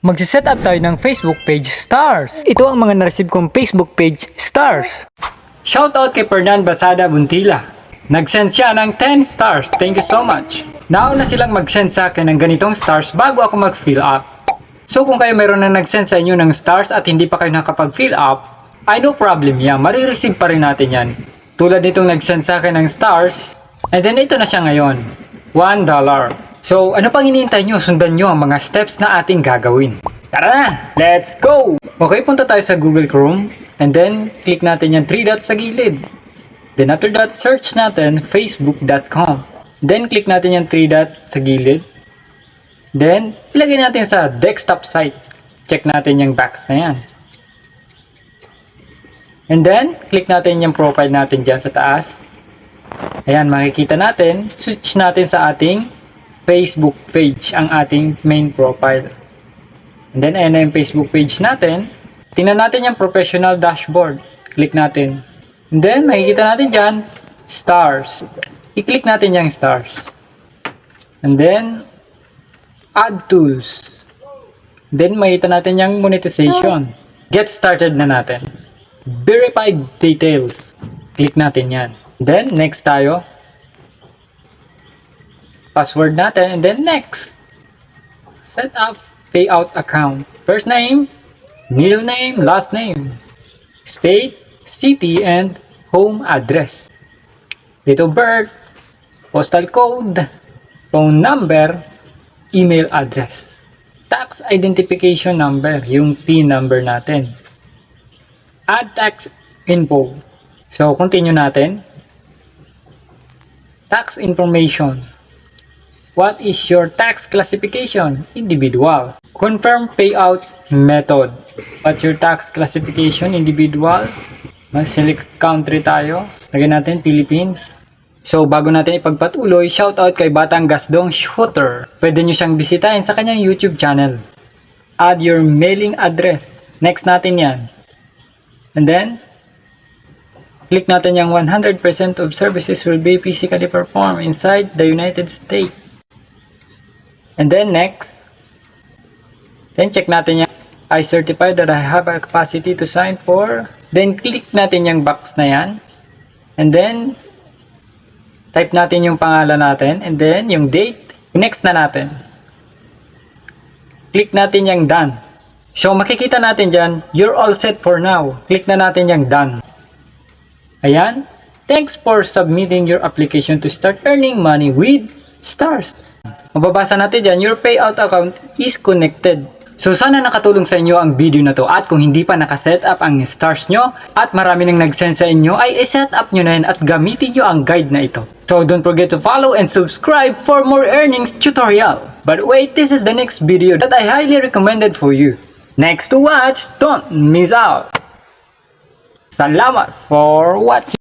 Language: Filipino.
Magsiset up tayo ng Facebook page stars. Ito ang mga na-receive kong Facebook page stars. Shoutout kay Fernan Basada Buntila. Nag-send siya ng 10 stars. Thank you so much. Nauna silang mag-send sa akin ng ganitong stars bago ako mag-fill up. So kung kayo mayroon na nag-send sa inyo ng stars at hindi pa kayo nakapag-fill up, ay no problem yan. Marireceive pa rin natin yan. Tulad nitong nag-send sa akin ng stars. And then ito na siya ngayon. $1. So, ano pang iniintay nyo? Sundan nyo ang mga steps na ating gagawin. Tara na! Let's go! Okay, punta tayo sa Google Chrome. And then, click natin yung 3 dots sa gilid. Then after that, search natin facebook.com. Then, click natin yung 3 dots sa gilid. Then, ilagay natin sa desktop site. Check natin yung box na yan. And then, click natin yung profile natin dyan sa taas. Ayan, makikita natin. Switch natin sa ating Facebook page, ang ating main profile. And then, ayan na yung Facebook page natin. Tingnan natin yung professional dashboard. Click natin. And then, makikita natin dyan, stars. I-click natin yung stars. And then, add tools. Then, makikita natin yung monetization. Get started na natin. Verified details. Click natin yan. Then, next tayo. Password natin, and then next. Set up payout account. First name, middle name, last name, state, city, and home address. Date of birth, postal code, phone number, email address. Tax identification number, yung PIN number natin. Add tax info. So, continue natin. Tax information. What is your tax classification? Individual. Confirm payout method. What's your tax classification? Individual. Select country tayo. Lagyan natin Philippines. So, bago natin ipagpatuloy, shoutout kay Batang Gasdong Shooter. Pwede nyo siyang bisitahin sa kanyang YouTube channel. Add your mailing address. Next natin yan. And then, click natin yung 100% of services will be physically performed inside the United States. And then next, then check natin yung I certify that I have a capacity to sign for. Then click natin yung box na yan. And then, type natin yung pangalan natin. And then, yung date. Next na natin. Click natin yung done. So, makikita natin dyan, you're all set for now. Click na natin yung done. Ayan. Thanks for submitting your application to start earning money with stars. Mababasa natin dyan, your payout account is connected. So sana nakatulong sa inyo ang video na to. At kung hindi pa nakaset up ang stars nyo at marami nang nag-send sa inyo, ay set up nyo na yan at gamitin nyo ang guide na ito. So don't forget to follow and subscribe for more earnings tutorial. But wait, this is the next video that I highly recommended for you. Next to watch, don't miss out. Salamat for watching.